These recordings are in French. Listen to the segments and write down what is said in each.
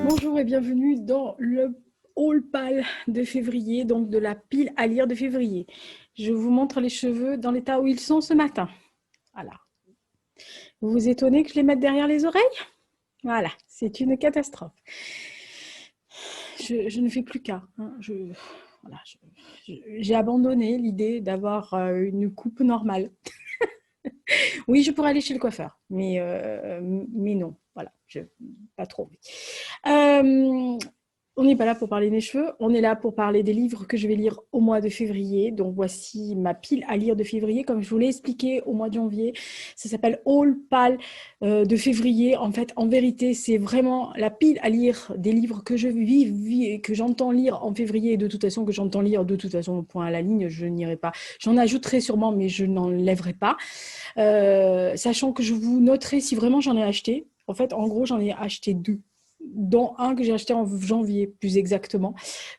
Bonjour et bienvenue dans le haul pal de février, donc de la pile à lire de février. Je vous montre les cheveux dans l'état où ils sont ce matin. Voilà. Vous vous étonnez que je les mette derrière les oreilles? Voilà, c'est une catastrophe. Je ne fais plus qu'un. Hein. Voilà, j'ai abandonné l'idée d'avoir une coupe normale. Oui, je pourrais aller chez le coiffeur, mais non, voilà, pas trop. On n'est pas là pour parler des cheveux, on est là pour parler des livres que je vais lire au mois de février. Donc voici ma pile à lire de février, comme je vous l'ai expliqué au mois de janvier. Ça s'appelle All Pal de février. En fait, en vérité, c'est vraiment la pile à lire des livres que je vis que j'entends lire en février. Et de toute façon, que j'entends lire de toute façon, point à la ligne, je n'irai pas. J'en ajouterai sûrement, mais je n'enlèverai pas. Sachant que je vous noterai si vraiment j'en ai acheté. En fait, en gros, j'en ai acheté deux, dont un que j'ai acheté en janvier, plus exactement,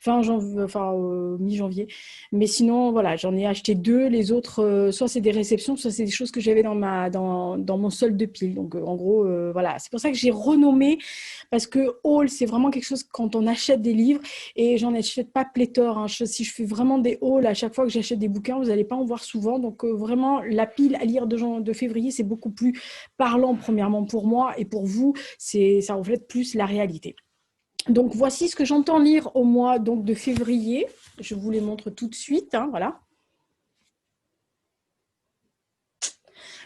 mi-janvier. Mais sinon, voilà, j'en ai acheté deux. Les autres, soit c'est des réceptions, soit c'est des choses que j'avais dans mon solde de pile. Donc, en gros, voilà. C'est pour ça que j'ai renommé, parce que haul, c'est vraiment quelque chose quand on achète des livres, et j'en achète pas pléthore. Hein. Si je fais vraiment des hauls à chaque fois que j'achète des bouquins, vous n'allez pas en voir souvent. Donc, vraiment, la pile à lire de février, c'est beaucoup plus parlant, premièrement, pour moi, et pour vous, ça reflète plus la réalité. Donc, voici ce que j'entends lire au mois donc, de février. Je vous les montre tout de suite. Hein, voilà.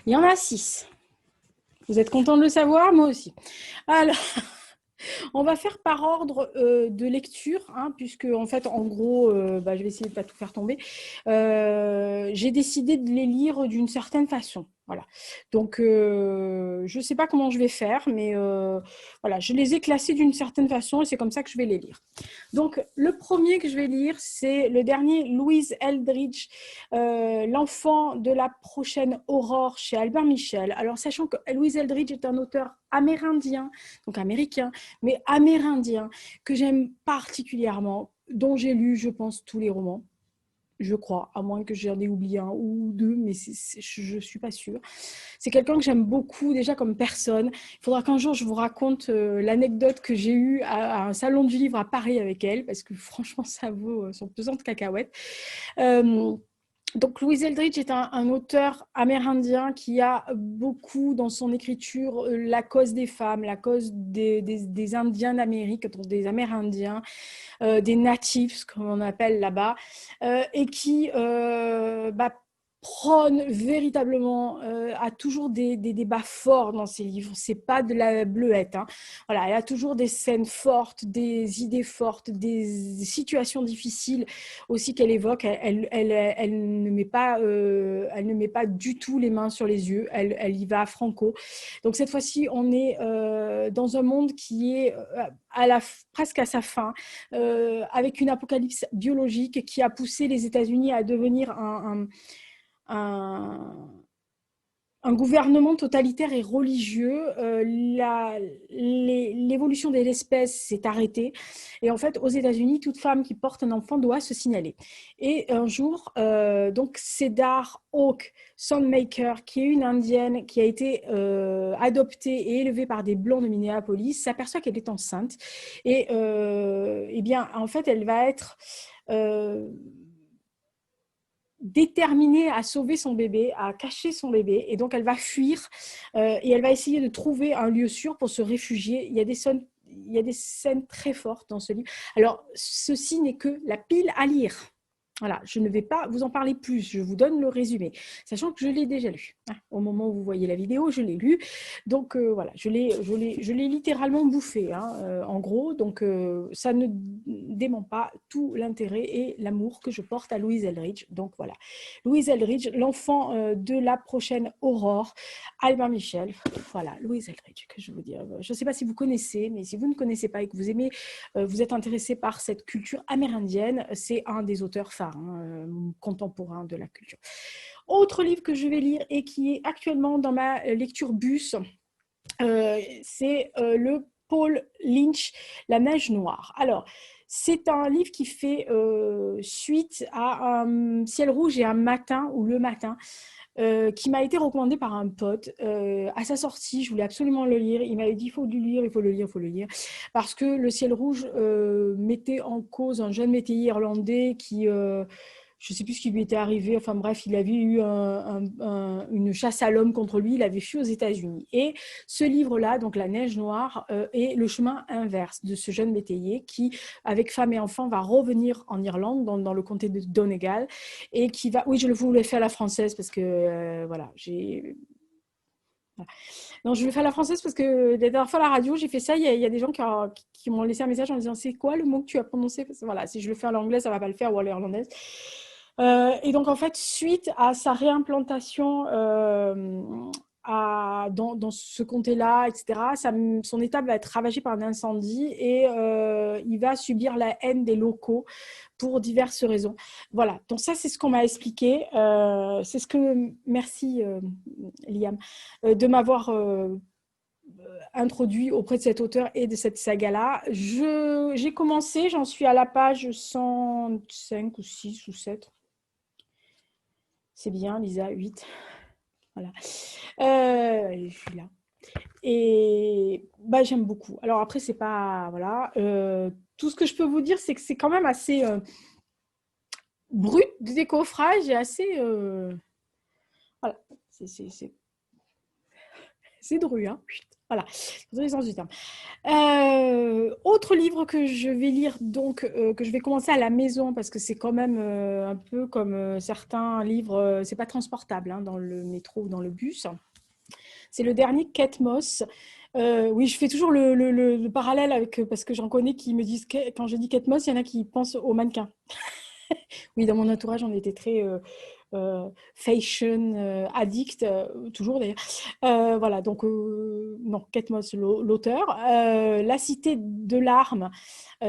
Il y en a 6. Vous êtes content de le savoir? Moi aussi. Alors, on va faire par ordre de lecture, hein, puisque en fait, en gros, je vais essayer de ne pas tout faire tomber. J'ai décidé de les lire d'une certaine façon. Voilà. Donc, je ne sais pas comment je vais faire, mais voilà, je les ai classés d'une certaine façon et c'est comme ça que je vais les lire. Donc, le premier que je vais lire, c'est le dernier, Louise Eldridge, L'enfant de la prochaine aurore chez Albert Michel. Alors, sachant que Louise Eldridge est un auteur amérindien, donc américain, mais amérindien, que j'aime particulièrement, dont j'ai lu, je pense, tous les romans. Je crois, à moins que j'en ai oublié un ou deux, mais je ne suis pas sûre. C'est quelqu'un que j'aime beaucoup déjà comme personne. Il faudra qu'un jour je vous raconte l'anecdote que j'ai eue à un salon du livre à Paris avec elle, parce que franchement, ça vaut son pesant de cacahuètes. Donc, Louise Eldridge est un auteur amérindien qui a beaucoup dans son écriture la cause des femmes, la cause des Indiens d'Amérique, donc des Amérindiens, des natives, comme on appelle là-bas, et qui prône véritablement, a toujours des débats forts dans ses livres. C'est pas de la bleuette. Hein. Voilà, elle a toujours des scènes fortes, des idées fortes, des situations difficiles aussi qu'elle évoque. Elle ne met pas du tout les mains sur les yeux. Elle y va franco. Donc cette fois-ci, on est dans un monde qui est presque à sa fin, avec une apocalypse biologique qui a poussé les États-Unis à devenir un gouvernement totalitaire et religieux. L'évolution de l'espèce s'est arrêtée. Et en fait, aux États-Unis, toute femme qui porte un enfant doit se signaler. Et un jour, donc Cedar Hawk Soundmaker, qui est une Indienne qui a été adoptée et élevée par des Blancs de Minneapolis, s'aperçoit qu'elle est enceinte. Et bien, en fait, elle va être déterminée à sauver son bébé, à cacher son bébé, et donc elle va fuir et elle va essayer de trouver un lieu sûr pour se réfugier. Il y a des scènes très fortes dans ce livre. Alors, ceci n'est que la pile à lire. Voilà, je ne vais pas vous en parler plus, je vous donne le résumé, sachant que je l'ai déjà lu. Au moment où vous voyez la vidéo, je l'ai lu. Donc voilà, je l'ai littéralement bouffé, hein, en gros. Donc ça ne dément pas tout l'intérêt et l'amour que je porte à Louise Eldridge. Donc voilà, Louise Eldridge, l'enfant de la prochaine aurore, Albert Michel. Voilà, Louise Eldridge, que je veux dire. Je ne sais pas si vous connaissez, mais si vous ne connaissez pas et que vous aimez, vous êtes intéressé par cette culture amérindienne, c'est un des auteurs phares, contemporains de la culture. Autre livre que je vais lire et qui est actuellement dans ma lecture bus, c'est le Paul Lynch, La neige noire. Alors, C'est un livre qui fait suite à un ciel rouge et un matin, ou le matin, qui m'a été recommandé par un pote. À sa sortie, je voulais absolument le lire. Il m'avait dit, il faut le lire, il faut le lire, il faut le lire. Parce que le ciel rouge mettait en cause un jeune métayer irlandais qui... je ne sais plus ce qui lui était arrivé, enfin bref, il avait eu une chasse à l'homme contre lui, il avait fui aux États-Unis. Et ce livre-là, donc La Neige Noire, est le chemin inverse de ce jeune métayer qui, avec femme et enfant, va revenir en Irlande, dans le comté de Donegal, et qui va... Oui, je le voulais faire à la française parce que, voilà, j'ai... Non, je le fais à la française parce que la dernière fois à la radio, j'ai fait ça. Il y a des gens qui m'ont laissé un message en disant c'est quoi le mot que tu as prononcé? Parce que, voilà, si je le fais en anglais, ça ne va pas le faire ou à l'irlandaise. Et donc, en fait, suite à sa réimplantation dans ce comté-là, etc., son étable va être ravagée par un incendie et il va subir la haine des locaux pour diverses raisons. Voilà, donc ça, c'est ce qu'on m'a expliqué. C'est ce que... Merci, Liam, de m'avoir introduit auprès de cet auteur et de cette saga-là. J'ai commencé, j'en suis à la page 105 ou 6 ou 7. C'est bien, Lisa, 8. Voilà. Je suis là. Et bah, j'aime beaucoup. Alors après, c'est pas... Voilà. Tout ce que je peux vous dire, c'est que c'est quand même assez brut de décoffrage et assez... voilà. C'est dru, hein. Voilà, dans tous les sens du terme. Autre livre que je vais lire, donc, que je vais commencer à la maison, parce que c'est quand même un peu comme certains livres, c'est pas transportable hein, dans le métro ou dans le bus. C'est le dernier Kate Moss. Oui, je fais toujours le parallèle avec, parce que j'en connais qui me disent, quand je dis Kate Moss, il y en a qui pensent au mannequin. Oui, dans mon entourage, on était très fashion addict, toujours d'ailleurs. Voilà, donc non, Kate Moss, l'auteur. La Cité de l'arme,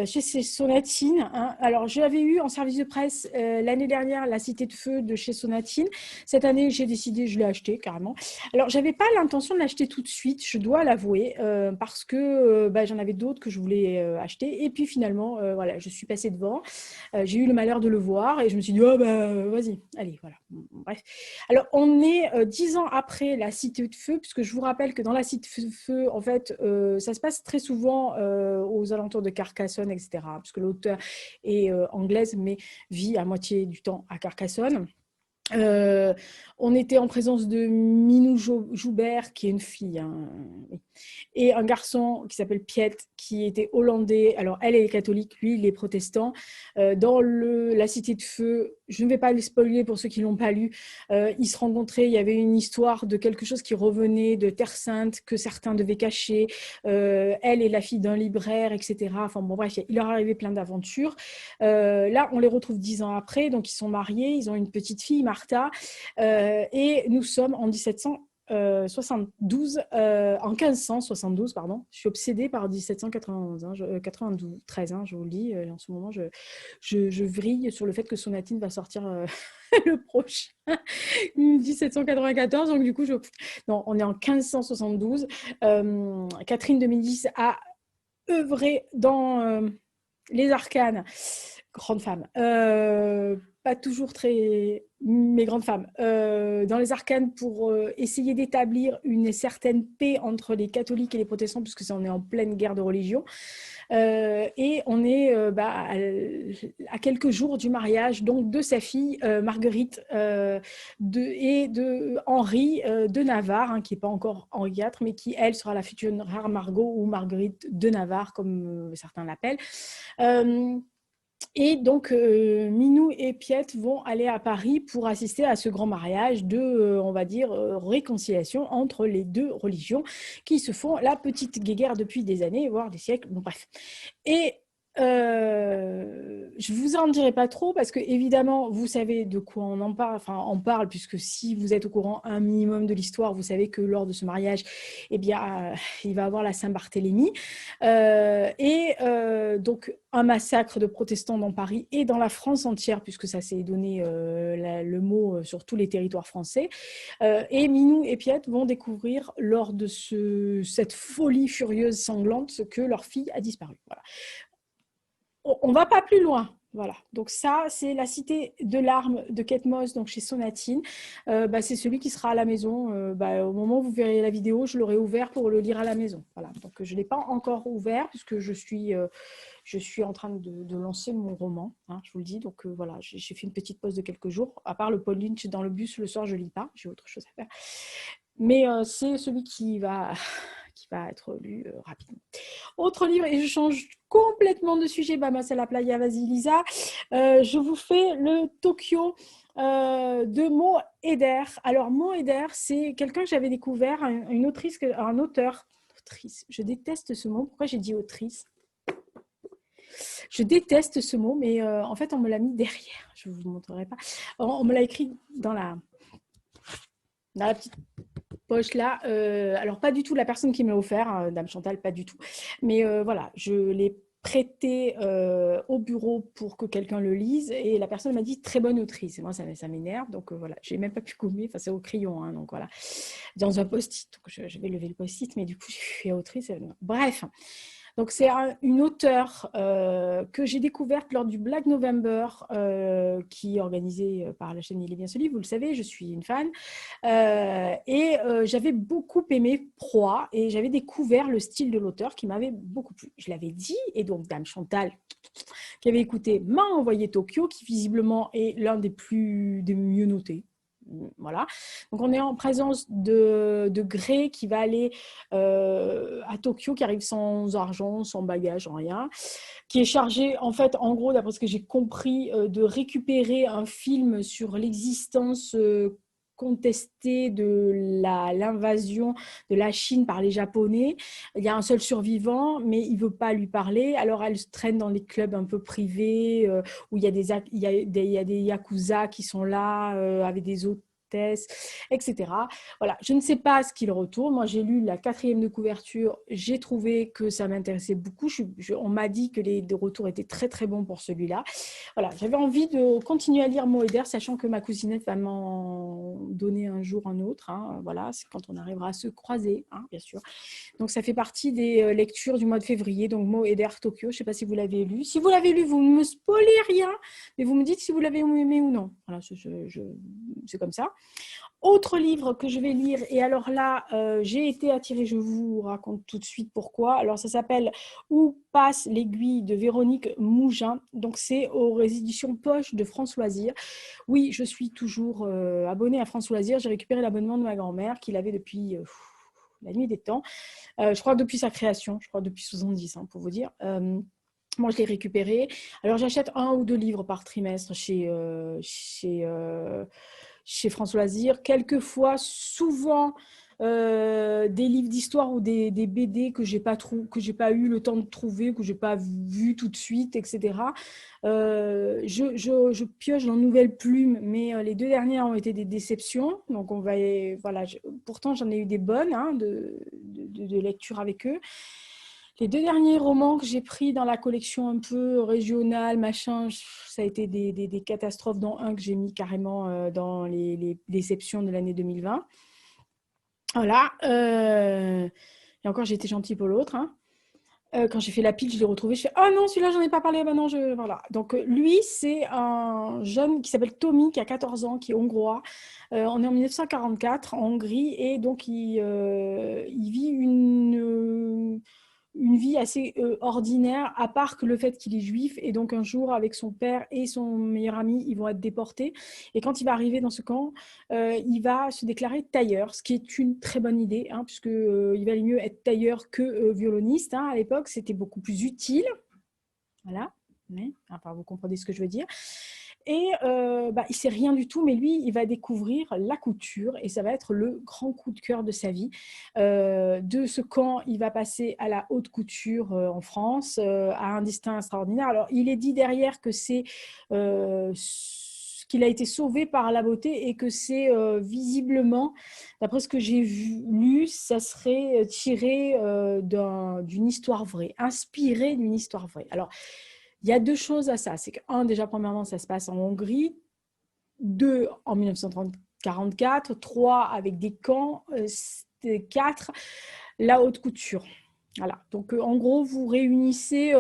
chez Sonatine. Hein. Alors, j'avais eu en service de presse l'année dernière La Cité de feu de chez Sonatine. Cette année, j'ai décidé, je l'ai acheté carrément. Alors, j'avais pas l'intention de l'acheter tout de suite, je dois l'avouer, parce que bah, j'en avais d'autres que je voulais acheter. Et puis finalement, voilà, je suis passée devant. J'ai eu le malheur de le voir et je me suis dit, oh bah vas-y, allez, voilà. Bref. Alors, on est 10 ans après La Cité de feu, puisque je vous rappelle que dans La Cité de feu, en fait, ça se passe très souvent aux alentours de Carcassonne, etc., puisque l'auteur est anglaise, mais vit à moitié du temps à Carcassonne. On était en présence de Minou Joubert, qui est une fille, hein, et un garçon qui s'appelle Piet, qui était hollandais. Alors, elle est catholique, lui, il est protestant. Dans La Cité de feu, je ne vais pas les spoiler pour ceux qui ne l'ont pas lu, ils se rencontraient, il y avait une histoire de quelque chose qui revenait de Terre Sainte, que certains devaient cacher. Elle est la fille d'un libraire, etc. Enfin bon, bref, il leur arrivait plein d'aventures. Là, on les retrouve 10 ans après, donc ils sont mariés, ils ont une petite fille, Martha, et nous sommes en 1772, en 1572, pardon. Je suis obsédée par 1791, hein, 92, 13, hein, je vous le dis. En ce moment, je vrille sur le fait que Sonatine va sortir le prochain 1794. Donc, du coup, non, on est en 1572. Catherine de Médicis a œuvré dans les arcanes. Grande femme. Pas toujours très... mais grande femme. Dans les arcanes pour essayer d'établir une certaine paix entre les catholiques et les protestants, puisque on est en pleine guerre de religion. Et on est à quelques jours du mariage donc, de sa fille, Marguerite, et de Henri de Navarre, hein, qui n'est pas encore Henri IV, mais qui, elle, sera la future Margot ou Marguerite de Navarre, comme certains l'appellent. Et donc, Minou et Piet vont aller à Paris pour assister à ce grand mariage de, on va dire, réconciliation entre les deux religions qui se font la petite guéguerre depuis des années, voire des siècles. Bon, bref. Et je vous en dirai pas trop parce que évidemment vous savez de quoi on en parle, enfin on parle puisque si vous êtes au courant un minimum de l'histoire, vous savez que lors de ce mariage, eh bien il va avoir la Saint-Barthélemy donc un massacre de protestants dans Paris et dans la France entière puisque ça s'est donné le mot sur tous les territoires français. Et Minou et Piet vont découvrir lors de cette folie furieuse sanglante que leur fille a disparu. Voilà. on ne va pas plus loin. Voilà, donc ça, c'est La Cité de larmes de Kate Moss, donc chez Sonatine. C'est celui qui sera à la maison. Au moment où vous verrez la vidéo, je l'aurai ouvert pour le lire à la maison. Voilà, donc je ne l'ai pas encore ouvert puisque je suis en train de lancer mon roman, hein, je vous le dis. Donc voilà, j'ai fait une petite pause de quelques jours. À part le Paul Lynch dans le bus le soir, je ne lis pas, j'ai autre chose à faire. Mais c'est celui qui va être lu rapidement. Autre livre, et je change complètement de sujet, c'est la playa, vas-y Lisa. Je vous fais le Tokyo de Mo Eder. Alors Mo Eder, c'est quelqu'un que j'avais découvert, une autrice, un auteur. Autrice, je déteste ce mot. Pourquoi j'ai dit autrice? Je déteste ce mot, mais en fait, on me l'a mis derrière. Je ne vous montrerai pas. On me l'a écrit dans la petite poche là. Alors, pas du tout la personne qui me l'a offert, hein, Dame Chantal, pas du tout. Mais voilà, je l'ai prêté au bureau pour que quelqu'un le lise et la personne m'a dit très bonne autrice. Et moi, ça m'énerve. Donc voilà, j'ai même pas pu gommer. Enfin, c'est au crayon. Hein, donc voilà, dans un post-it. Donc je vais lever le post-it, mais du coup, je suis autrice. Bref. Donc, c'est une auteure que j'ai découverte lors du Black November qui est organisé par la chaîne Il est bien ce livre, vous le savez, je suis une fan. J'avais beaucoup aimé Proie et j'avais découvert le style de l'auteur qui m'avait beaucoup plu. Je l'avais dit et donc Dame Chantal, qui avait écouté, m'a envoyé Tokyo, qui visiblement est l'un des mieux notés. Voilà. Donc, on est en présence de Grey qui va aller à Tokyo, qui arrive sans argent, sans bagage, sans rien, qui est chargé, en fait, en gros, d'après ce que j'ai compris, de récupérer un film sur l'existence contestée de l'invasion de la Chine par les Japonais. Il y a un seul survivant, mais il ne veut pas lui parler. Alors, elle se traîne dans les clubs un peu privés où il y a des yakuza qui sont là avec des autres, etc. Voilà, je ne sais pas ce qu'il retourne. Moi, j'ai lu la 4e de couverture. J'ai trouvé que ça m'intéressait beaucoup. On m'a dit que les retours étaient très, très bons pour celui-là. Voilà, j'avais envie de continuer à lire Mo Eder, sachant que ma cousinette va m'en donner un jour un autre. Hein. Voilà, c'est quand on arrivera à se croiser, hein, bien sûr. Donc, ça fait partie des lectures du mois de février. Donc, Mo Eder Tokyo, je ne sais pas si vous l'avez lu. Si vous l'avez lu, vous ne me spoilez rien, mais vous me dites si vous l'avez aimé ou non. Voilà, c'est comme ça. Autre livre que je vais lire, et alors là, j'ai été attirée, je vous raconte tout de suite pourquoi. Alors, ça s'appelle « Où passe l'aiguille » de Véronique Mougin. Donc, c'est aux éditions Poche de France Loisirs. Oui, je suis toujours abonnée à France Loisirs. J'ai récupéré l'abonnement de ma grand-mère qu'il avait depuis la nuit des temps. Je crois depuis sa création, je crois depuis 70, hein, pour vous dire. Moi, je l'ai récupéré. Alors, j'achète 1 ou 2 livres par trimestre chez France Loisirs. Quelquefois, souvent, des livres d'histoire ou des BD que j'ai pas eu le temps de trouver, que j'ai pas vu tout de suite, etc. Je pioche dans Nouvelles Plumes, mais les 2 dernières ont été des déceptions. Donc, voilà. Pourtant, j'en ai eu des bonnes hein, de lecture avec eux. Les 2 derniers romans que j'ai pris dans la collection un peu régionale, machin, ça a été des catastrophes, dont un que j'ai mis carrément dans les déceptions de l'année 2020. Voilà. Et encore, j'ai été gentille pour l'autre. Hein. Quand j'ai fait la pile, je l'ai retrouvé. Je fais « Oh non, celui-là, j'en ai pas parlé. Ah ben non, voilà. » Donc, lui, c'est un jeune qui s'appelle Tommy, qui a 14 ans, qui est hongrois. On est en 1944, en Hongrie. Et donc, il vit une vie assez ordinaire, à part que le fait qu'il est juif. Et donc, un jour, avec son père et son meilleur ami, ils vont être déportés. Et quand il va arriver dans ce camp, il va se déclarer tailleur, ce qui est une très bonne idée, hein, puisque il valait mieux être tailleur que violoniste. Hein, à l'époque, c'était beaucoup plus utile. Voilà. Enfin, vous comprenez ce que je veux dire. Et il ne sait rien du tout, mais lui, il va découvrir la couture et ça va être le grand coup de cœur de sa vie. De ce camp, il va passer à la haute couture en France, à un destin extraordinaire. Alors, il est dit derrière que c'est qu'il a été sauvé par la beauté et que c'est visiblement, d'après ce que j'ai lu, ça serait tiré d'une histoire vraie, inspiré d'une histoire vraie. Alors, il y a 2 choses à ça. C'est que, 1, déjà, premièrement, ça se passe en Hongrie. 2, en 1944. 3, avec des camps. 4, la haute couture. Voilà. Donc, en gros, vous réunissez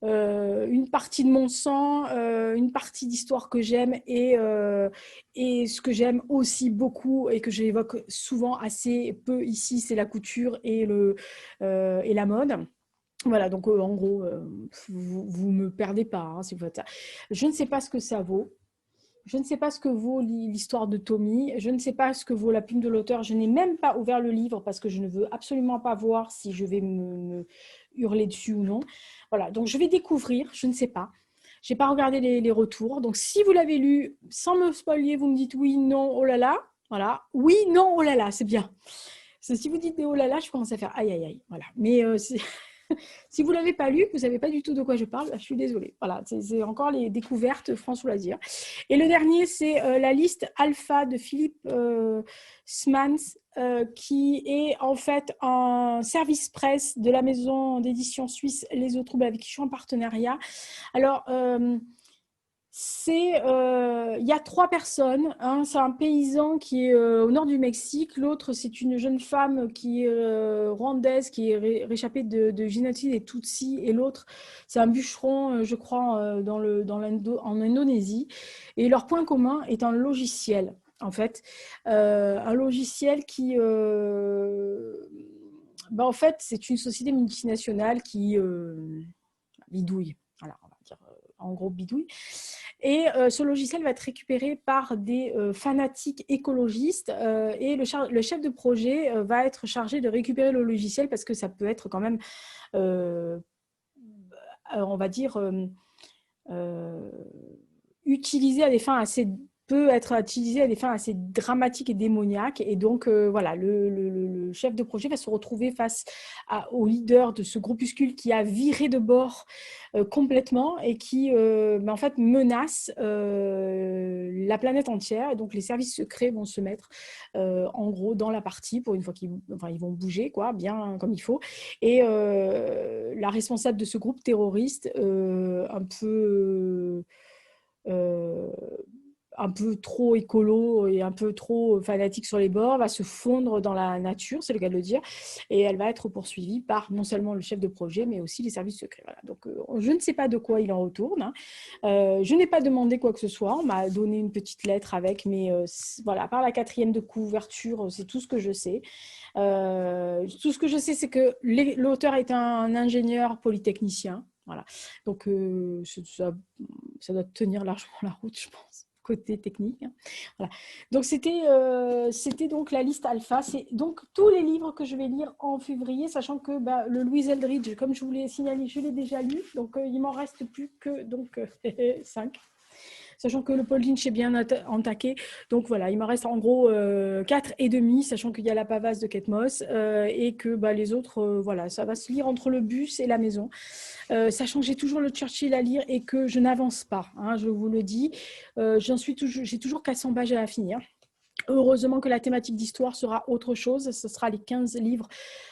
une partie de mon sang, une partie d'histoire que j'aime et ce que j'aime aussi beaucoup et que j'évoque souvent assez peu ici, c'est la couture et la mode. Voilà, donc en gros, vous me perdez pas hein, si vous faites ça. Je ne sais pas ce que ça vaut. Je ne sais pas ce que vaut l'histoire de Tommy. Je ne sais pas ce que vaut la plume de l'auteur. Je n'ai même pas ouvert le livre parce que je ne veux absolument pas voir si je vais me hurler dessus ou non. Voilà, donc je vais découvrir. Je ne sais pas. Je n'ai pas regardé les retours. Donc si vous l'avez lu, sans me spoiler, vous me dites oui, non, oh là là. Voilà, oui, non, oh là là, c'est bien. Parce que si vous dites oh là là, je commence à faire aïe, aïe, aïe. Voilà, mais si vous ne l'avez pas lu, vous ne savez pas du tout de quoi je parle, je suis désolée. Voilà, c'est encore les découvertes France Loisirs. Et le dernier, c'est la liste alpha de Philippe Smans, qui est en fait un service presse de la maison d'édition suisse Les Eaux Troubles avec qui je suis en partenariat. Alors, il y a 3 personnes. C'est un paysan qui est au nord du Mexique. L'autre, c'est une jeune femme qui est rwandaise, qui est réchappée de génocide et Tutsi. Et l'autre, c'est un bûcheron, je crois, en Indonésie. Et leur point commun est un logiciel, en fait. Un logiciel qui... en fait, c'est une société multinationale qui bidouille. Voilà, on va dire en gros bidouille. Et ce logiciel va être récupéré par des fanatiques écologistes et le chef de projet va être chargé de récupérer le logiciel parce que ça peut être quand même, on va dire, utilisé à des fins assez peut être utilisé à des fins assez dramatiques et démoniaques. Et donc, voilà, le chef de projet va se retrouver face au leader de ce groupuscule qui a viré de bord complètement et qui, en fait, menace la planète entière. Et donc, les services secrets vont se mettre, en gros, dans la partie pour une fois qu'ils vont bouger, quoi, bien comme il faut. Et la responsable de ce groupe terroriste, un peu trop écolo et un peu trop fanatique sur les bords, va se fondre dans la nature, c'est le cas de le dire, et elle va être poursuivie par non seulement le chef de projet, mais aussi les services secrets. Voilà. Donc, je ne sais pas de quoi il en retourne. Hein. Je n'ai pas demandé quoi que ce soit. On m'a donné une petite lettre avec, mais voilà, par la 4e de couverture, c'est tout ce que je sais. Tout ce que je sais, c'est que l'auteur est un ingénieur polytechnicien. Voilà. Donc, ça doit tenir largement la route, je pense, côté technique. Hein. Voilà. Donc, c'était donc la liste alpha. C'est donc tous les livres que je vais lire en février, sachant que le Louise Eldridge, comme je vous l'ai signalé, je l'ai déjà lu. Donc, il m'en reste plus que 5. Sachant que le Paul Lynch est bien entaqué. Donc voilà, il me reste en gros 4,5, sachant qu'il y a la Pavasse de Kate Moss et que les autres, voilà, ça va se lire entre le bus et la maison. Sachant que j'ai toujours le Churchill à lire et que je n'avance pas, hein, je vous le dis. J'ai toujours 400 pages à finir. Heureusement que la thématique d'histoire sera autre chose. Ce sera les 15 livres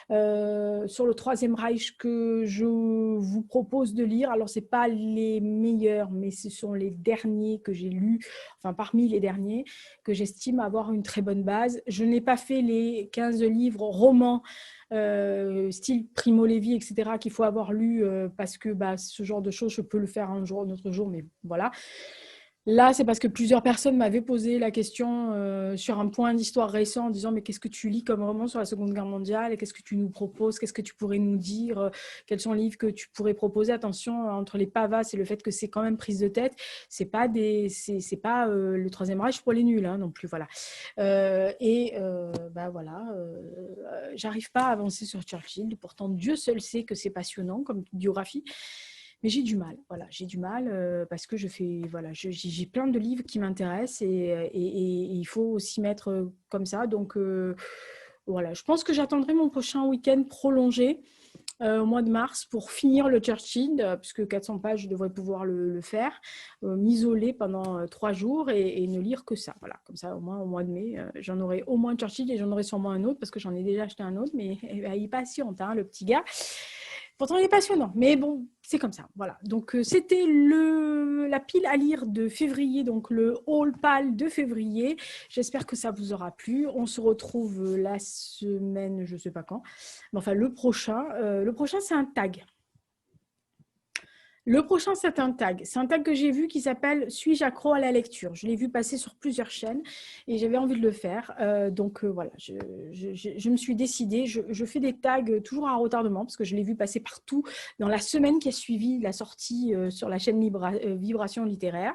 sur le Troisième Reich que je vous propose de lire. Alors, ce n'est pas les meilleurs, mais ce sont les derniers que j'ai lus, enfin parmi les derniers, que j'estime avoir une très bonne base. Je n'ai pas fait les 15 livres romans style Primo Levi, etc., qu'il faut avoir lu parce que ce genre de choses, je peux le faire un autre jour, mais voilà. Là, c'est parce que plusieurs personnes m'avaient posé la question sur un point d'histoire récent en disant « Mais qu'est-ce que tu lis comme roman sur la Seconde Guerre mondiale et qu'est-ce que tu nous proposes? Qu'est-ce que tu pourrais nous dire? Quels sont les livres que tu pourrais proposer ?» Attention, entre les pavasses et le fait que c'est quand même prise de tête, c'est pas le Troisième Reich pour les nuls hein, non plus. Voilà. J'arrive pas à avancer sur Churchill. Pourtant, Dieu seul sait que c'est passionnant comme biographie. Mais j'ai du mal, voilà, j'ai du mal parce que j'ai plein de livres qui m'intéressent et il faut s'y mettre comme ça. Donc voilà, je pense que j'attendrai mon prochain week-end prolongé au mois de mars pour finir le Churchill, puisque 400 pages, je devrais pouvoir le faire, m'isoler pendant 3 jours et ne lire que ça. Voilà, comme ça, au moins au mois de mai, j'en aurai au moins Churchill et j'en aurai sûrement un autre parce que j'en ai déjà acheté un autre, mais il patiente, hein, le petit gars. Pourtant, il est passionnant, mais bon, c'est comme ça. Voilà. Donc, c'était la pile à lire de février, donc le haul pal de février. J'espère que ça vous aura plu. On se retrouve la semaine, je ne sais pas quand, mais enfin le prochain. Le prochain, c'est un tag. Le prochain, c'est un tag. C'est un tag que j'ai vu qui s'appelle Suis-je accro à la lecture? Je l'ai vu passer sur plusieurs chaînes et j'avais envie de le faire. Donc voilà, je me suis décidée. Je fais des tags toujours à retardement parce que je l'ai vu passer partout dans la semaine qui a suivi la sortie sur la chaîne Vibration littéraire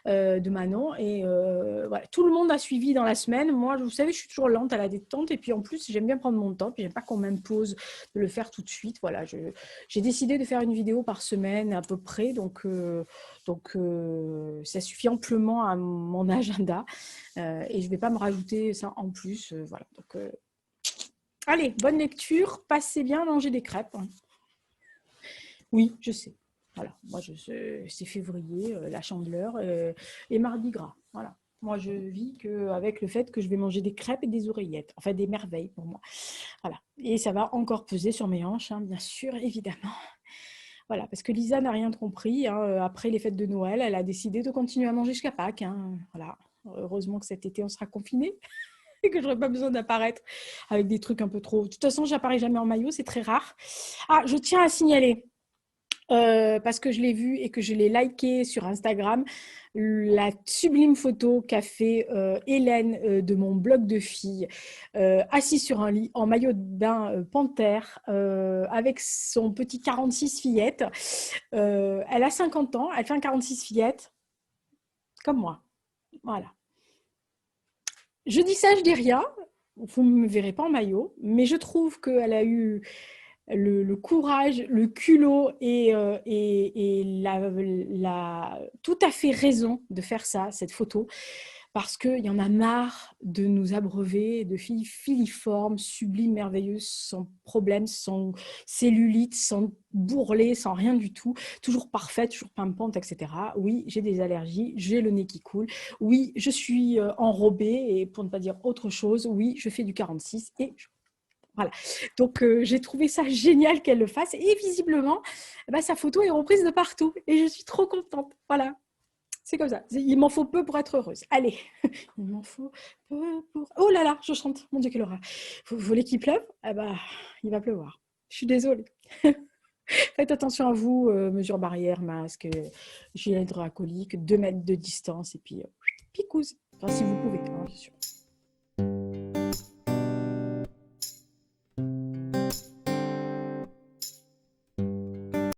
de Manon. Et voilà, tout le monde a suivi dans la semaine. Moi, vous savez, je suis toujours lente à la détente. Et puis en plus, j'aime bien prendre mon temps. Puis j'aime pas qu'on m'impose de le faire tout de suite. Voilà, j'ai décidé de faire une vidéo par semaine à peu près. Donc ça suffit amplement à mon agenda. Et je ne vais pas me rajouter ça en plus. Voilà. Donc, allez, bonne lecture. Passez bien, mangez des crêpes. Oui, je sais. Voilà, moi, c'est février, la Chandeleur et Mardi Gras. Voilà. Moi, je vis avec le fait que je vais manger des crêpes et des oreillettes. Enfin, des merveilles pour moi. Voilà. Et ça va encore peser sur mes hanches, hein, bien sûr, évidemment. Voilà, parce que Lisa n'a rien compris. Hein. Après les fêtes de Noël, elle a décidé de continuer à manger jusqu'à Pâques. Hein. Voilà. Heureusement que cet été, on sera confinés et que je n'aurai pas besoin d'apparaître avec des trucs un peu trop... De toute façon, j'apparais jamais en maillot, c'est très rare. Ah, je tiens à signaler... parce que je l'ai vu et que je l'ai liké sur Instagram, la sublime photo qu'a fait Hélène de mon blog de filles, assise sur un lit en maillot de bain panthère, avec son petit 46 fillette. Elle a 50 ans, elle fait un 46 fillette, comme moi. Voilà. Je dis ça, je dis rien. Vous ne me verrez pas en maillot, mais je trouve qu'elle a eu le courage, le culot et tout à fait raison de faire ça, cette photo, parce qu'il y en a marre de nous abreuver de filles filiformes, sublimes, merveilleuses, sans problème, sans cellulite, sans bourrelet, sans rien du tout, toujours parfaite, toujours pimpante, etc. Oui, j'ai des allergies, j'ai le nez qui coule, oui, je suis enrobée, et pour ne pas dire autre chose, oui, je fais du 46 et voilà. Donc, j'ai trouvé ça génial qu'elle le fasse. Et visiblement, sa photo est reprise de partout. Et je suis trop contente. Voilà. C'est comme ça. Il m'en faut peu pour être heureuse. Allez. Il m'en faut peu pour... Oh là là, je chante. Mon Dieu, quelle horreur. Vous voulez qu'il pleuve? Il va pleuvoir. Je suis désolée. Faites attention à vous. Mesures barrières, masque, gel hydroalcoolique, 2 mètres de distance. Et puis, picouse. Enfin, si vous pouvez, hein, bien sûr.